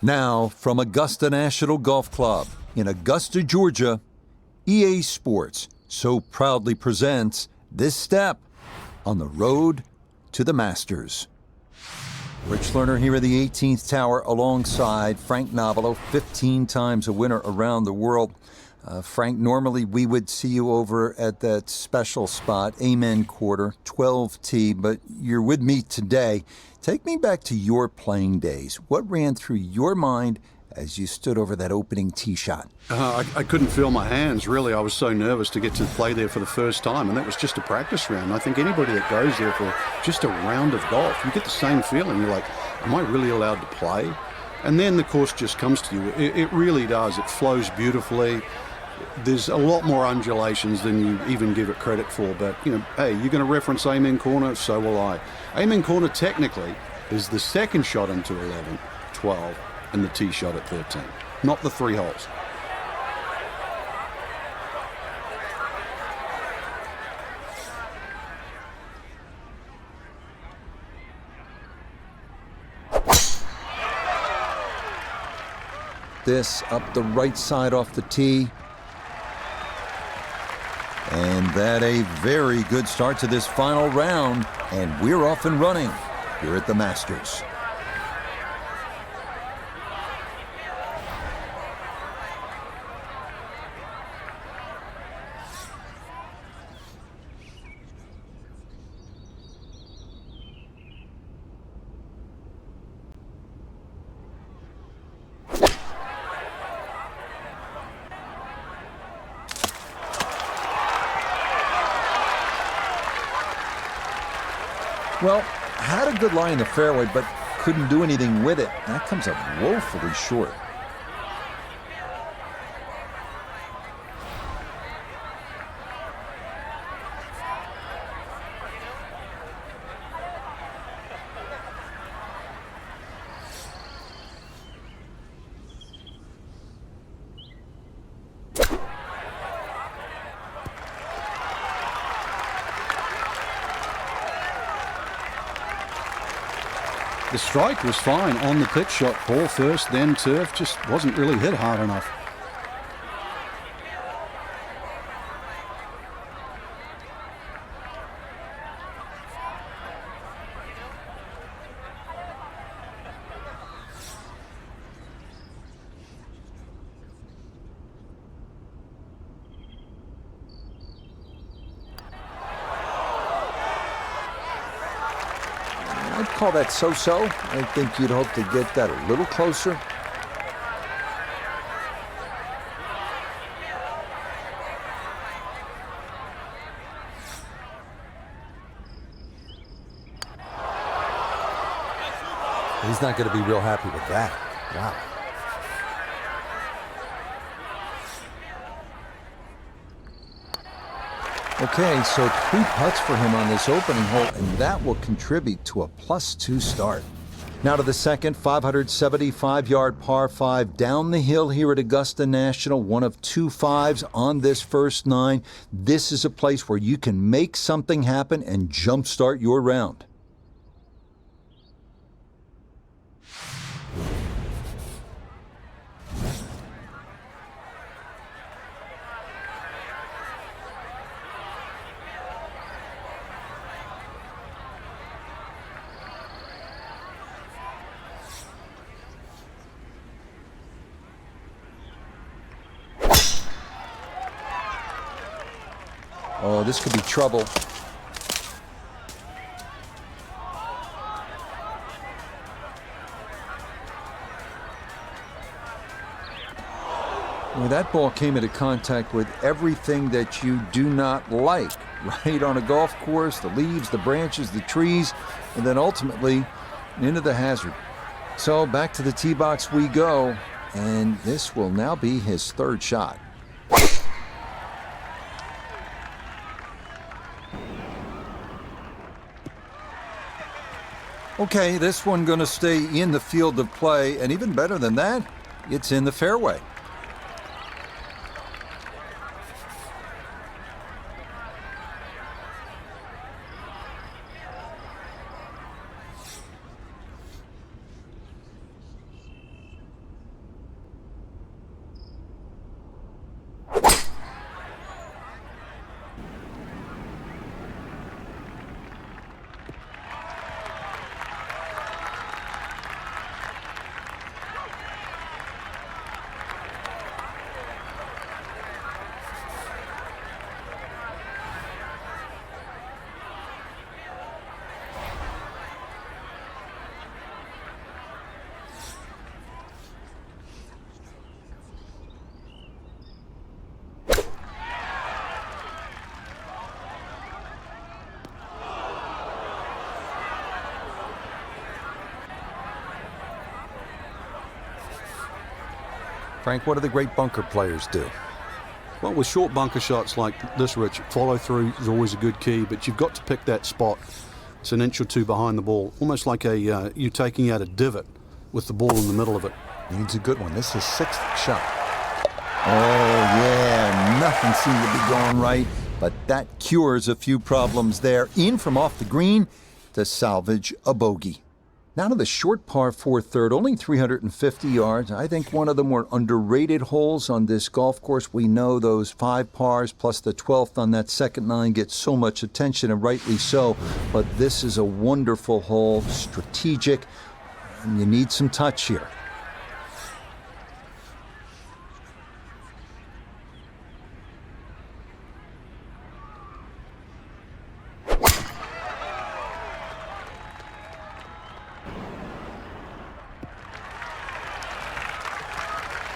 Now, from Augusta National Golf Club in Augusta, Georgia, EA Sports so proudly presents this step on the road to the Masters. Rich Lerner here at the 18th Tower alongside Frank Nobilo, 15 times a winner around the world. Frank, normally we would see you over at that special spot, Amen Quarter, 12T, but you're with me today. Take me back to your playing days. What ran through your mind as you stood over that opening tee shot? I couldn't feel my hands, really. I was so nervous to get to play there for the first time, and that was just a practice round. I think anybody that goes there for just a round of golf, you get the same feeling. You're like, am I really allowed to play? And then the course just comes to you. It really does. It flows beautifully. There's a lot more undulations than you even give it credit for, but, hey, you're going to reference Amen Corner, so will I. Amen Corner technically is the second shot into 11, 12, and the tee shot at 13, not the 3 holes. This up the right side off the tee. And that a very good start to this final round, and we're off and running here at the Masters. Well, had a good lie in the fairway, but couldn't do anything with it. That comes up woefully short. The strike was fine on the pitch shot. Ball first, then turf. Just wasn't really hit hard enough. I'd call that so-so. I think you'd hope to get that a little closer. He's not going to be real happy with that. Wow. Okay, so 3 putts for him on this opening hole, and that will contribute to a +2 start. Now to the second 575-yard par 5 down the hill here at Augusta National, one of 2 5s on this first 9. This is a place where you can make something happen and jumpstart your round. Oh, this could be trouble. Well, that ball came into contact with everything that you do not like, right on a golf course, the leaves, the branches, the trees, and then ultimately into the hazard. So back to the tee box we go, and this will now be his 3rd shot. Okay, this one going to stay in the field of play, and even better than that, it's in the fairway. Frank, what do the great bunker players do? Well, with short bunker shots like this, Rich, follow through is always a good key, but you've got to pick that spot. It's an inch or two behind the ball, almost like you taking out a divot with the ball in the middle of it. Needs a good one. This is 6th shot. Oh, yeah, nothing seemed to be going right, but that cures a few problems there. In from off the green to salvage a bogey. Now to the short par 4 third, only 350 yards. I think one of the more underrated holes on this golf course. We know those 5 pars plus the 12th on that second 9 get so much attention, and rightly so. But this is a wonderful hole, strategic, and you need some touch here.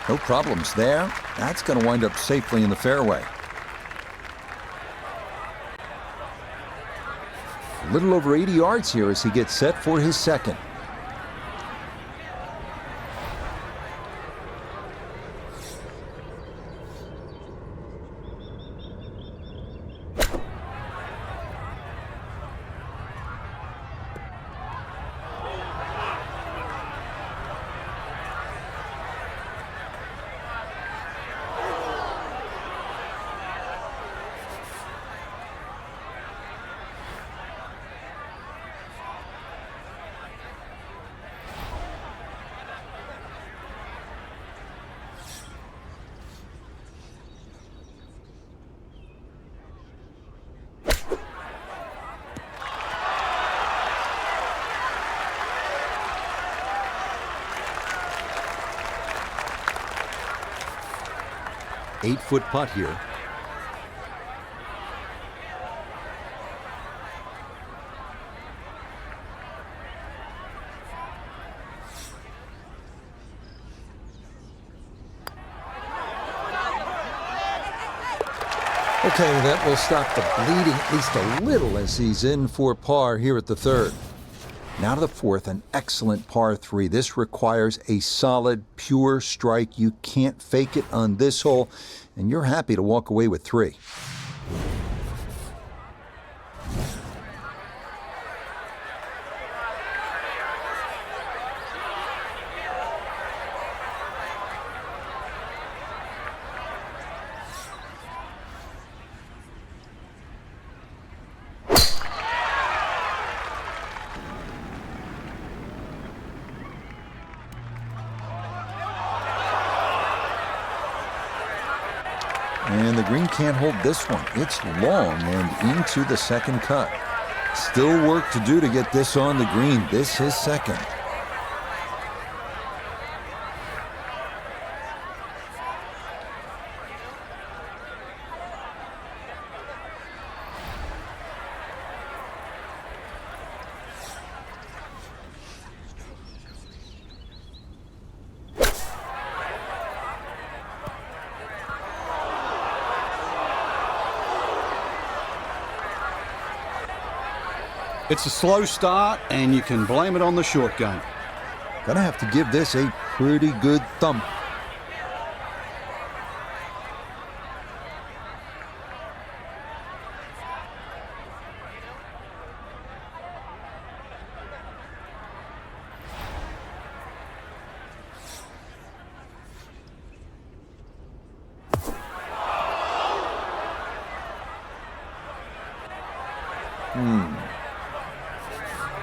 No problems there. That's going to wind up safely in the fairway. A little over 80 yards here as he gets set for his second. Eight-foot putt here. Okay, that will stop the bleeding at least a little as he's in for par here at the third. Now to the fourth, an excellent par 3. This requires a solid, pure strike. You can't fake it on this hole, and you're happy to walk away with 3. And the green can't hold this one. It's long and into the second cut. Still work to do to get this on the green. This is second. It's a slow start, and you can blame it on the short game. Gonna have to give this a pretty good thump.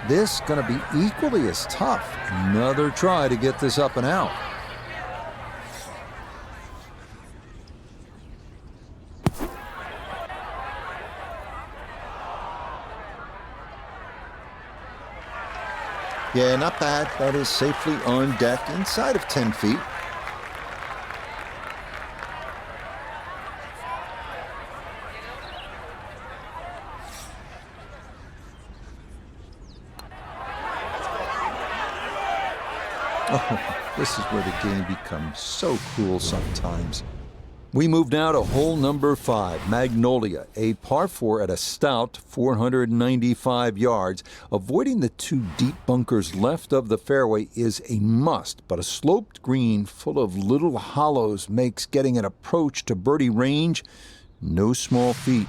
This going to be equally as tough. Another try to get this up and out. Yeah, not bad. That is safely on deck inside of 10 feet. Oh, this is where the game becomes so cruel sometimes. We move now to hole number 5, Magnolia, a par 4 at a stout 495 yards. Avoiding the 2 deep bunkers left of the fairway is a must, but a sloped green full of little hollows makes getting an approach to birdie range no small feat.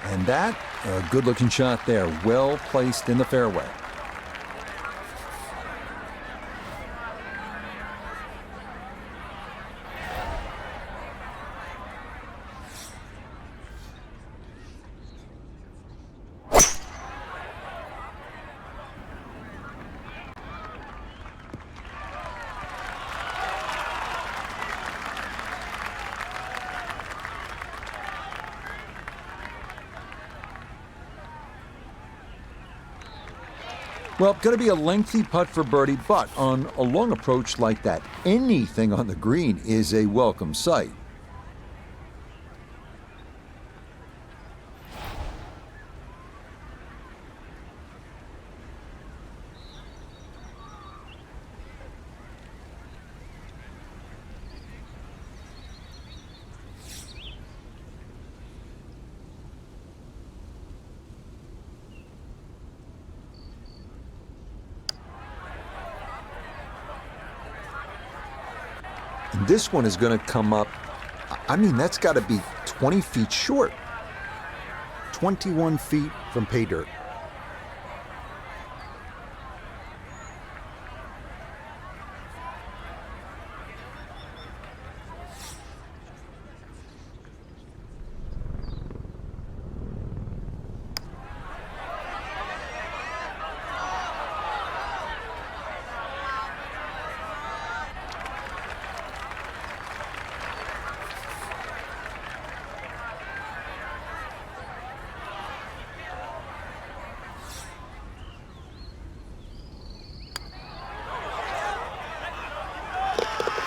And that, a good-looking shot there, well placed in the fairway. Well, going to be a lengthy putt for birdie, but on a long approach like that, anything on the green is a welcome sight. And this one is going to come up, I mean, that's got to be 20 feet short. 21 feet from pay dirt.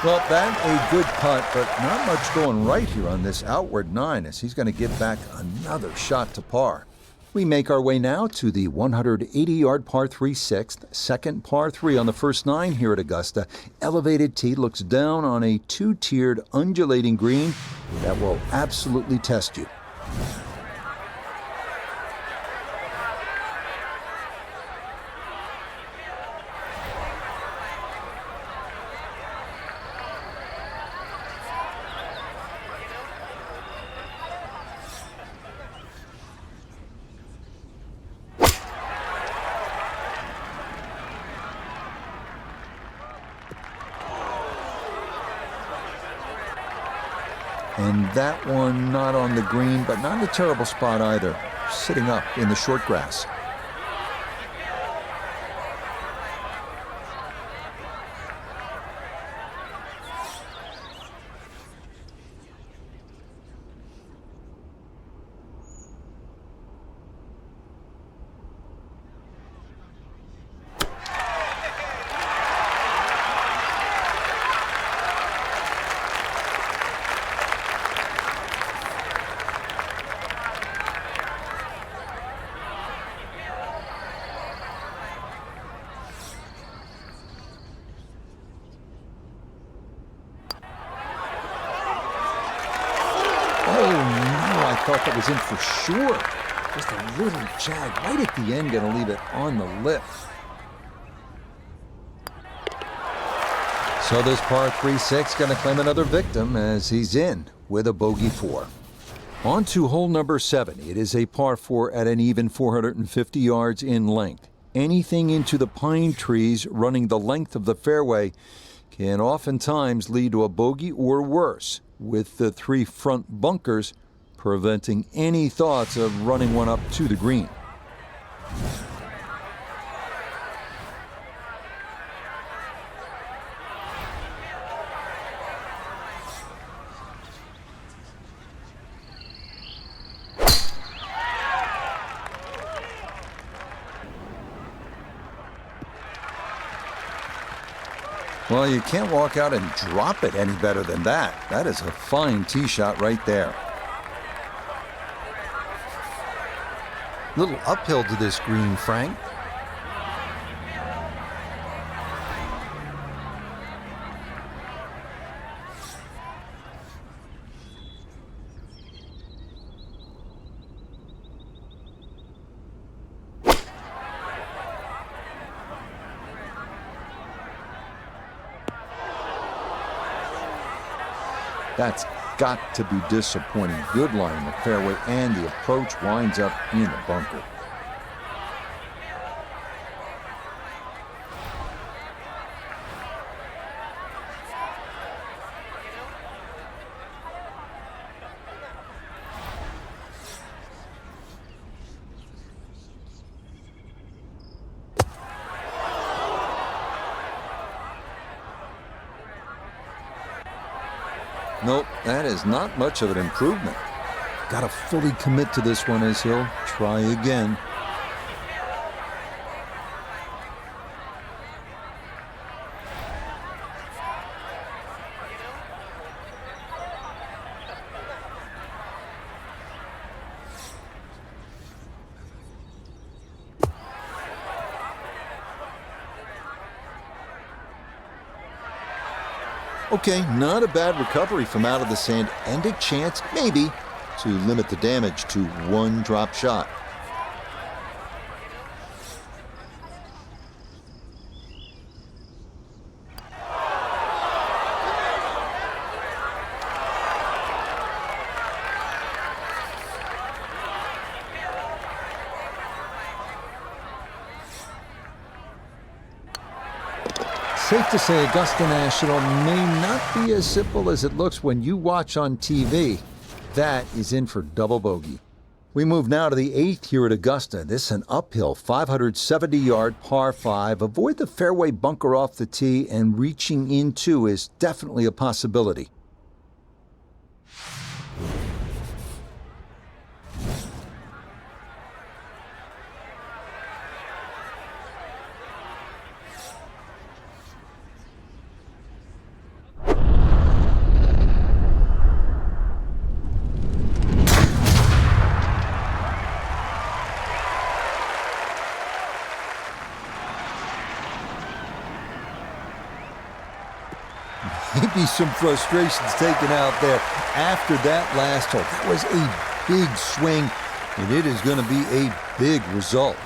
Well, that a good putt, but not much going right here on this outward 9 as he's going to give back another shot to par. We make our way now to the 180-yard par 3 sixth, second par 3 on the first 9 here at Augusta. Elevated tee looks down on a 2-tiered undulating green that will absolutely test you. And that one not on the green, but not in a terrible spot either, sitting up in the short grass. I thought that was in for sure. Just a little jag right at the end, going to leave it on the lip. So this par 3-6 going to claim another victim as he's in with a bogey 4. On to hole number 7. It is a par 4 at an even 450 yards in length. Anything into the pine trees running the length of the fairway can oftentimes lead to a bogey or worse, with the 3 front bunkers preventing any thoughts of running one up to the green. Well, you can't walk out and drop it any better than that. That is a fine tee shot right there. Little uphill to this green, Frank. That's got to be disappointing. Good line in the fairway, and the approach winds up in the bunker. Nope, that is not much of an improvement. Got to fully commit to this one as he'll try again. Okay, not a bad recovery from out of the sand, and a chance, maybe, to limit the damage to one drop shot. Safe to say Augusta National may not be as simple as it looks when you watch on TV. That is in for double bogey. We move now to the 8th here at Augusta. This is an uphill 570-yard par 5. Avoid the fairway bunker off the tee, and reaching into is definitely a possibility. Maybe some frustrations taken out there after that last hole. That was a big swing, and it is going to be a big result.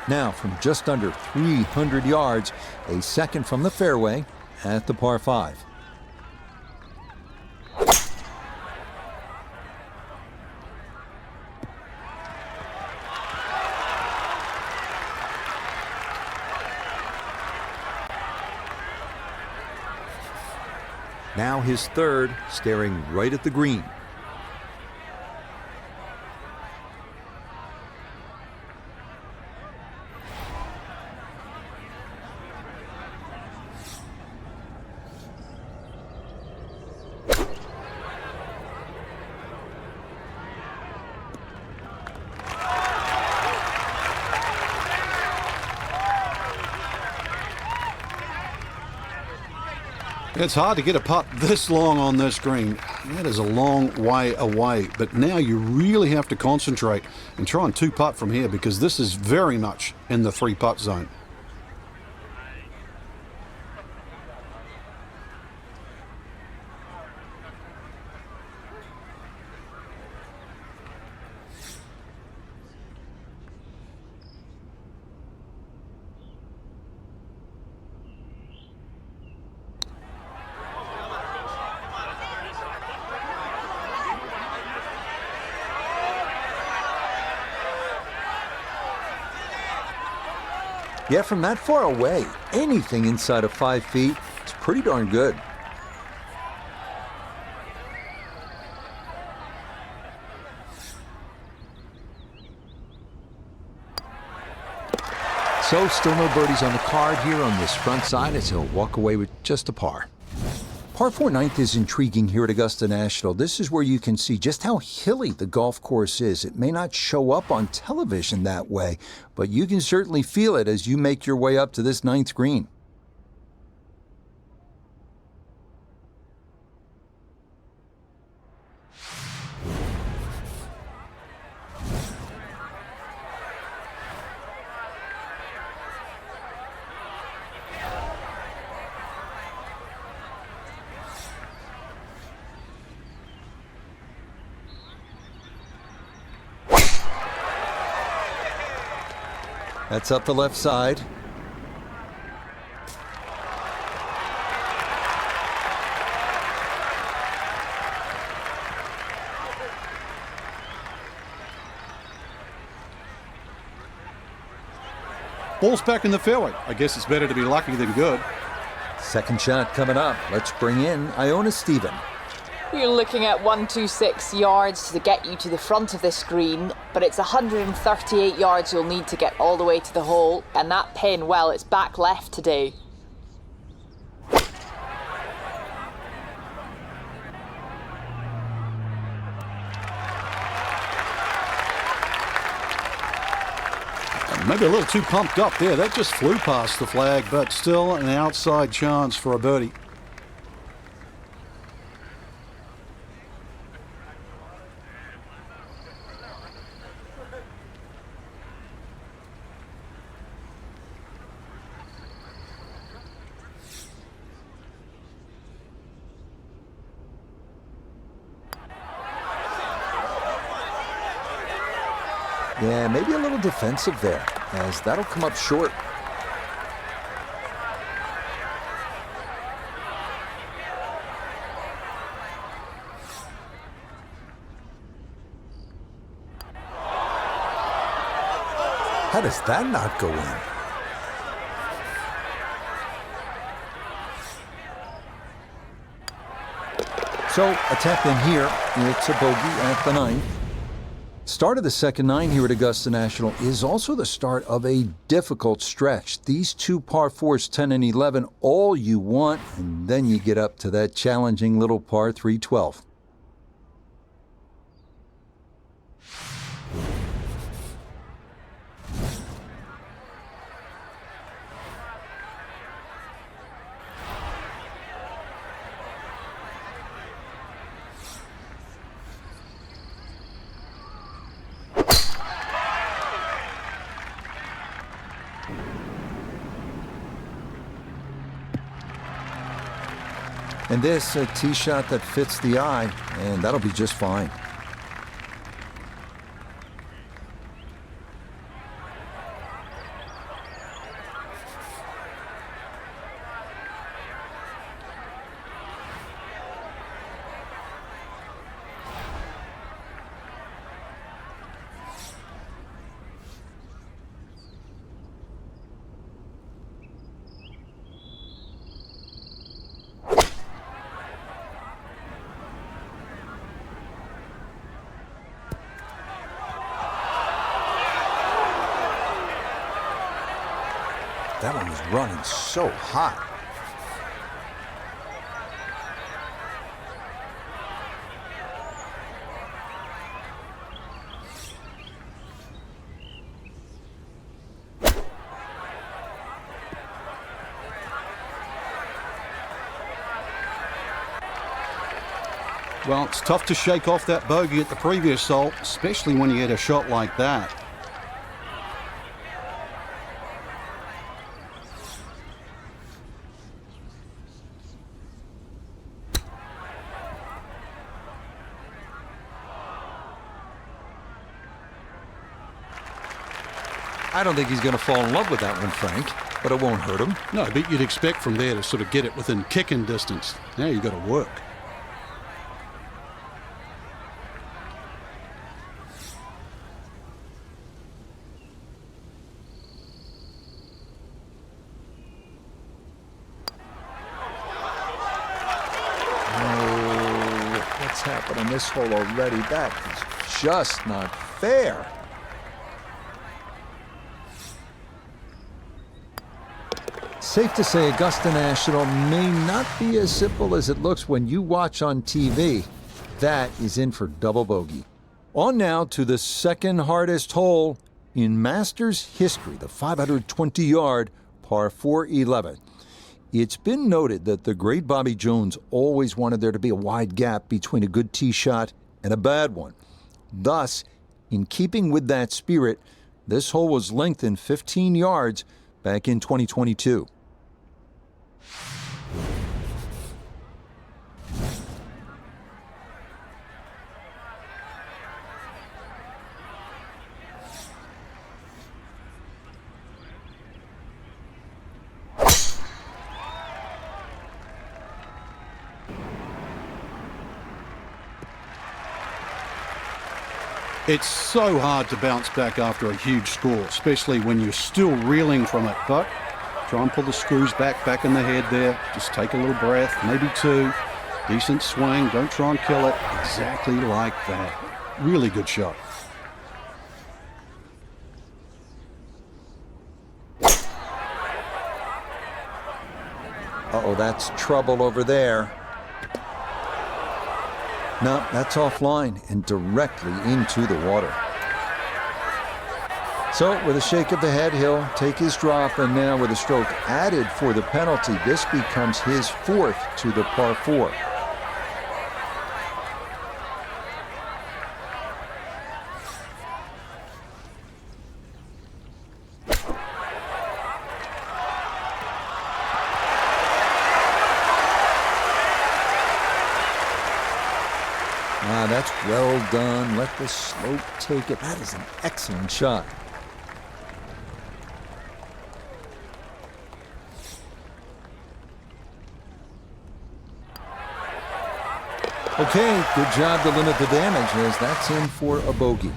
Now, from just under 300 yards, a second from the fairway at the par 5. Now his third, staring right at the green. It's hard to get a putt this long on this green. That is a long way away, but now you really have to concentrate and try and 2-putt from here, because this is very much in the 3-putt zone. Yeah, from that far away, anything inside of 5 feet is pretty darn good. So still no birdies on the card here on this front side, as he'll walk away with just a par. Par 4 9th is intriguing here at Augusta National. This is where you can see just how hilly the golf course is. It may not show up on television that way, but you can certainly feel it as you make your way up to this 9th green. That's up the left side. Ball's back in the fairway. I guess it's better to be lucky than good. Second shot coming up. Let's bring in Iona Stephen. You're looking at 126 yards to get you to the front of this green, but it's 138 yards you'll need to get all the way to the hole, and that pin, well, it's back left today. Maybe a little too pumped up there. That just flew past the flag, but still an outside chance for a birdie. Yeah, maybe a little defensive there, as that'll come up short. How does that not go in? So, a tap in here. It's a bogey at the 9th. Start of the second 9 here at Augusta National is also the start of a difficult stretch. These two par 4s, 10 and 11, all you want, and then you get up to that challenging little par 3, 12. And this, a tee shot that fits the eye, and that'll be just fine. That one was running so hot. Well, it's tough to shake off that bogey at the previous hole, especially when you hit a shot like that. I don't think he's going to fall in love with that one, Frank, but it won't hurt him. No, but you'd expect from there to sort of get it within kicking distance. Now you've got to work. Oh, what's happened on this hole already? That is just not fair. Safe to say Augusta National may not be as simple as it looks when you watch on TV. That is in for double bogey. On now to the second hardest hole in Masters history, the 520-yard par 4-11. It's been noted that the great Bobby Jones always wanted there to be a wide gap between a good tee shot and a bad one. Thus, in keeping with that spirit, this hole was lengthened 15 yards back in 2022. It's so hard to bounce back after a huge score, especially when you're still reeling from it. But try and pull the screws back in the head there. Just take a little breath, maybe two. Decent swing. Don't try and kill it. Exactly like that. Really good shot. Uh-oh, that's trouble over there. No, that's offline and directly into the water. So, with a shake of the head, he'll take his drop, and now with a stroke added for the penalty, this becomes his fourth to the par 4. That's well done. Let the slope take it. That is an excellent shot. Okay, good job to limit the damage, as that's in for a bogey.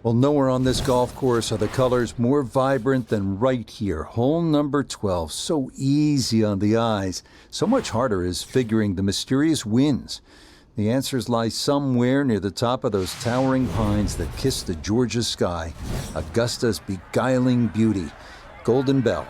Well, nowhere on this golf course are the colors more vibrant than right here. Hole number 12, so easy on the eyes. So much harder is figuring the mysterious winds. The answers lie somewhere near the top of those towering pines that kiss the Georgia sky. Augusta's beguiling beauty. Golden Bell.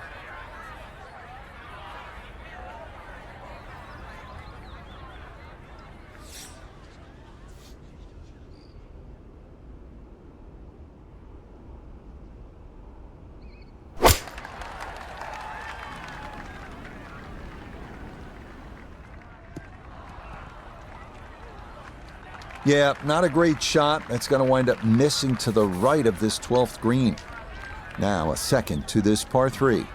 Yeah, not a great shot. That's going to wind up missing to the right of this 12th green. Now a second to this par 3.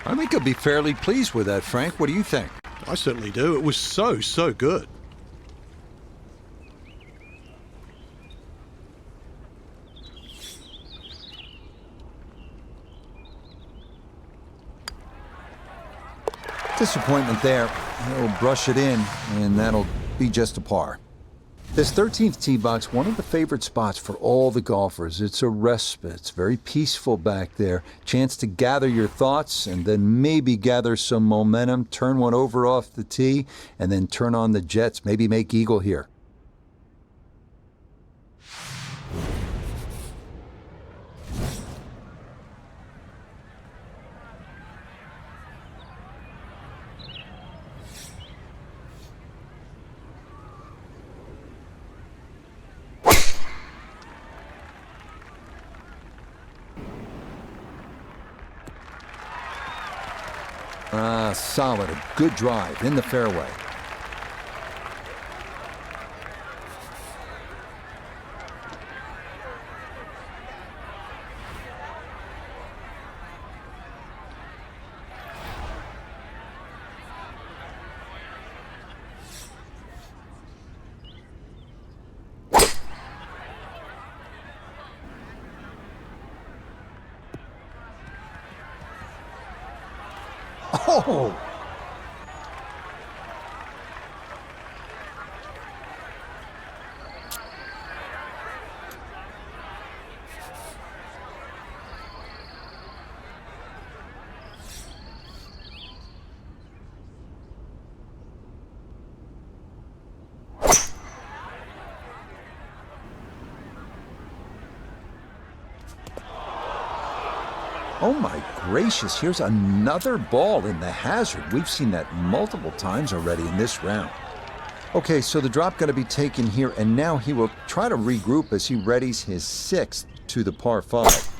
I think I'll be fairly pleased with that, Frank. What do you think? I certainly do. It was so good. Disappointment there. He'll brush it in, and that'll be just a par. This 13th tee box, one of the favorite spots for all the golfers. It's a respite. It's very peaceful back there. Chance to gather your thoughts and then maybe gather some momentum, turn one over off the tee, and then turn on the jets, maybe make eagle here. Solid, a good drive in the fairway. Oh! Oh my gracious, here's another ball in the hazard. We've seen that multiple times already in this round. Okay, so the drop going to be taken here, and now he will try to regroup as he readies his 6th to the par 5.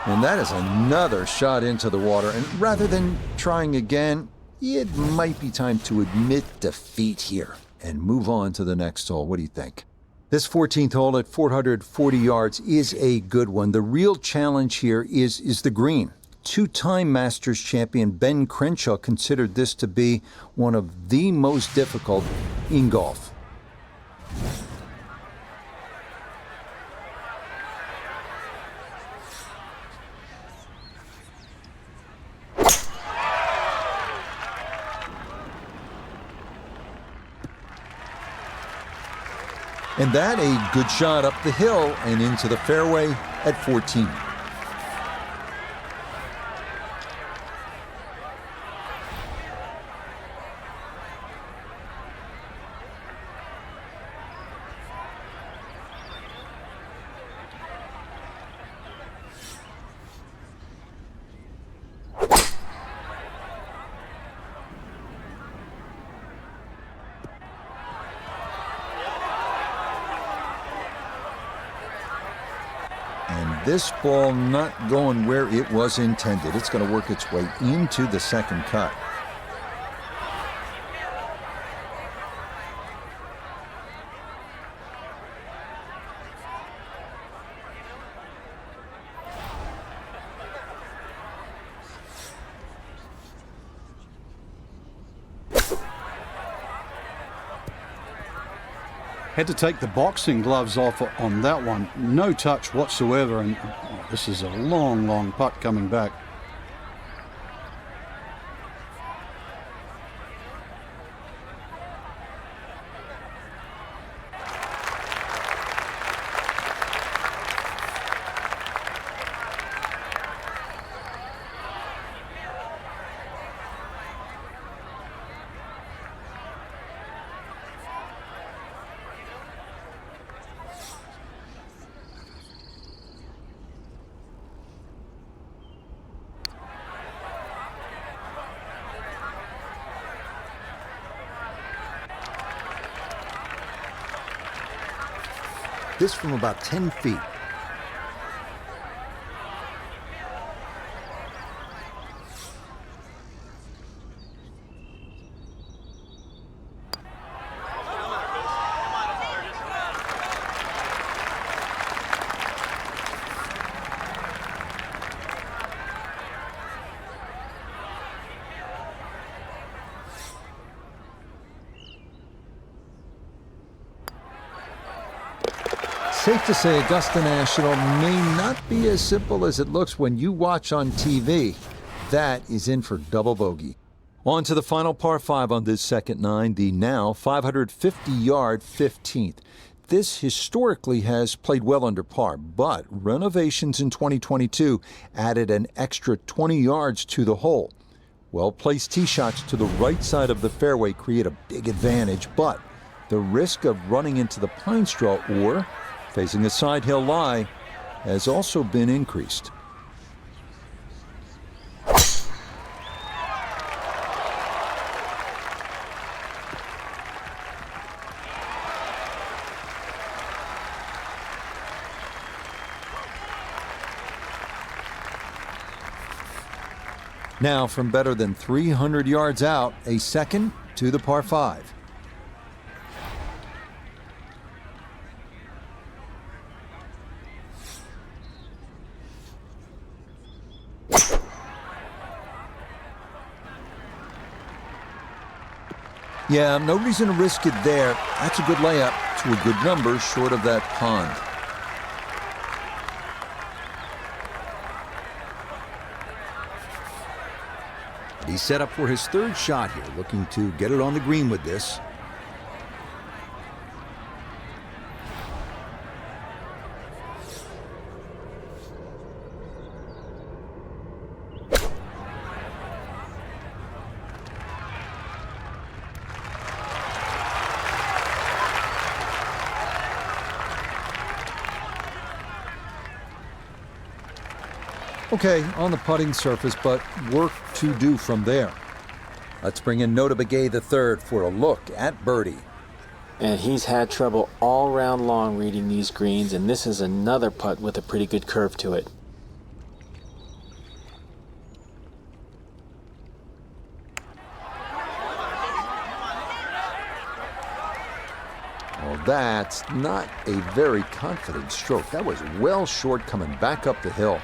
And that is another shot into the water, and rather than trying again, it might be time to admit defeat here and move on to the next hole. What do you think? This 14th hole at 440 yards is a good one. The real challenge here is the green. Two-time Masters champion Ben Crenshaw considered this to be one of the most difficult in golf. And that a good shot up the hill and into the fairway at 14. And this ball not going where it was intended. It's going to work its way into the second cut. Had to take the boxing gloves off on that one. No touch whatsoever, and this is a long, long putt coming back. This from about 10 feet. Safe to say Augusta National may not be as simple as it looks when you watch on TV. That is in for double bogey. On to the final par 5 on this second 9, the now 550-yard 15th. This historically has played well under par, but renovations in 2022 added an extra 20 yards to the hole. Well-placed tee shots to the right side of the fairway create a big advantage, but the risk of running into the pine straw or facing a side hill lie has also been increased. Now from better than 300 yards out, a second to the par 5. Yeah, no reason to risk it there. That's a good layup to a good number short of that pond. He's set up for his third shot here, looking to get it on the green with this. Okay, on the putting surface, but work to do from there. Let's bring in Nota Begay III for a look at birdie. And he's had trouble all round long reading these greens, and this is another putt with a pretty good curve to it. Well, that's not a very confident stroke. That was well short coming back up the hill.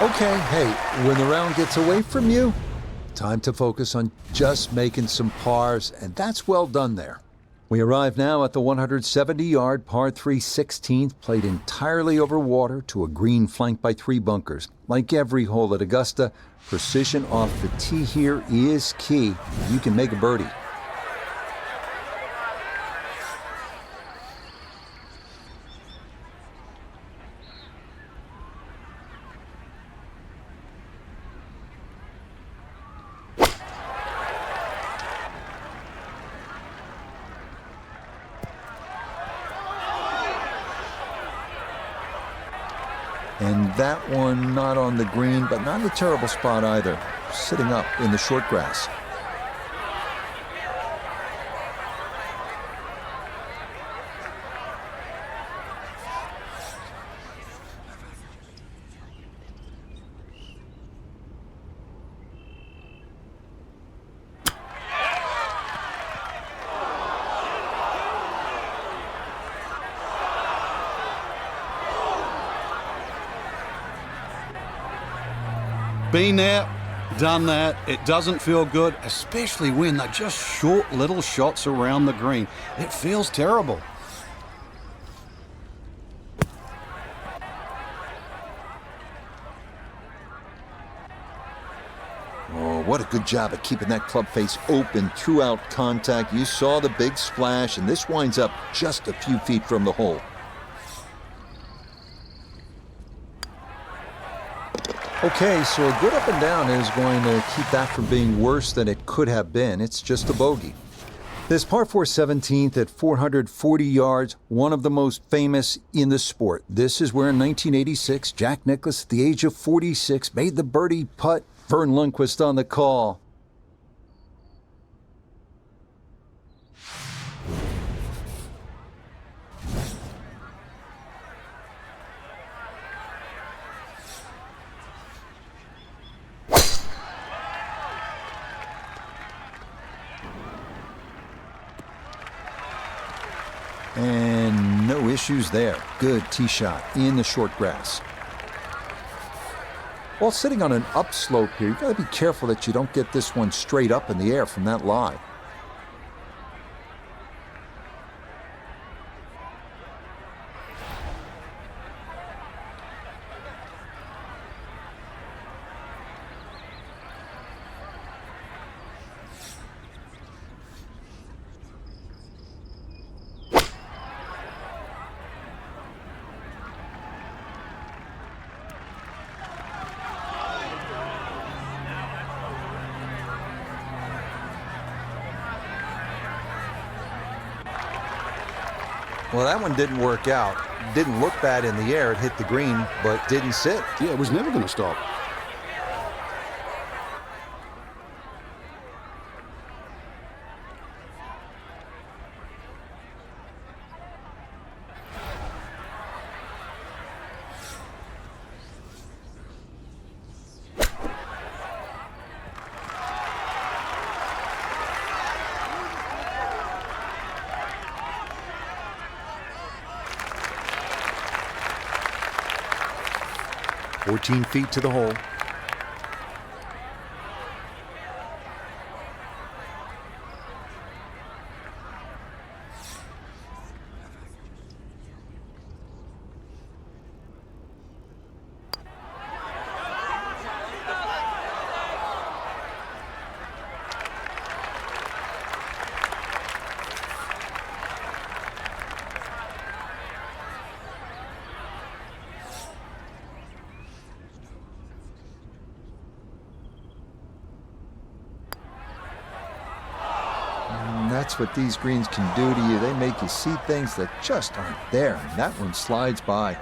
Okay, hey, when the round gets away from you, time to focus on just making some pars, and that's well done there. We arrive now at the 170-yard par 3 16th, played entirely over water to a green flanked by 3 bunkers. Like every hole at Augusta, precision off the tee here is key. You can make a birdie. And that one not on the green, but not in a terrible spot either. Sitting up in the short grass. Been there, done that. It doesn't feel good, especially when they're just short little shots around the green. It feels terrible. Oh, what a good job at keeping that club face open throughout contact. You saw the big splash, and this winds up just a few feet from the hole. Okay, so a good up and down is going to keep that from being worse than it could have been. It's just a bogey. This par 4 17th at 440 yards, one of the most famous in the sport. This is where in 1986, Jack Nicklaus, at the age of 46, made the birdie putt. Vern Lundquist on the call. And no issues there. Good tee shot in the short grass. While sitting on an upslope here, you've got to be careful that you don't get this one straight up in the air from that lie. Well, that one didn't work out. Didn't look bad in the air. It hit the green, but didn't sit. Yeah, it was never going to stop. $14 feet to the hole. That's what these greens can do to you. They make you see things that just aren't there. And that one slides by.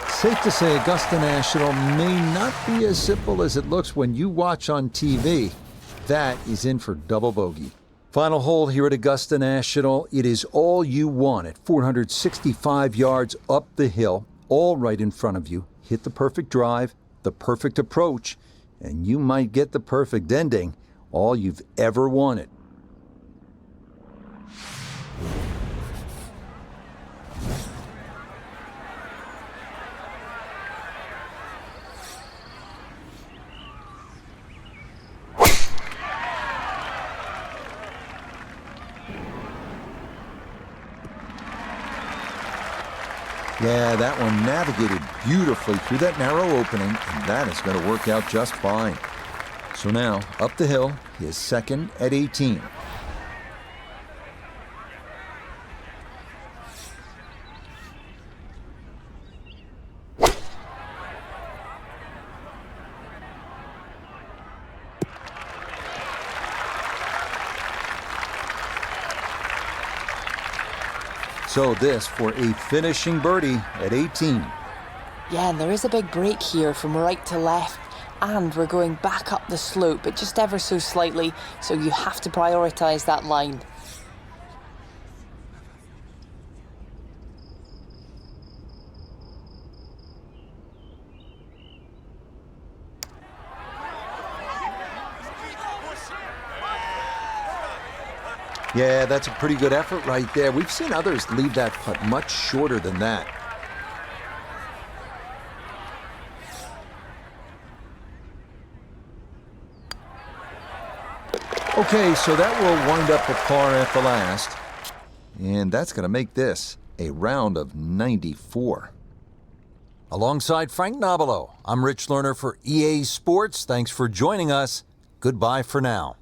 Safe to say Augusta National may not be as simple as it looks when you watch on TV. That is in for double bogey. Final hole here at Augusta National. It is all you want at 465 yards up the hill, all right in front of you. Hit the perfect drive, the perfect approach, and you might get the perfect ending, all you've ever wanted. Yeah, that one navigated beautifully through that narrow opening, and that is going to work out just fine. So now, up the hill, he is second at 18. So this for a finishing birdie at 18. Yeah, and there is a big break here from right to left, and we're going back up the slope, but just ever so slightly, so you have to prioritise that line. Yeah, that's a pretty good effort right there. We've seen others leave that putt much shorter than that. Okay, so that will wind up a par at the last. And that's going to make this a round of 94. Alongside Frank Nobilo, I'm Rich Lerner for EA Sports. Thanks for joining us. Goodbye for now.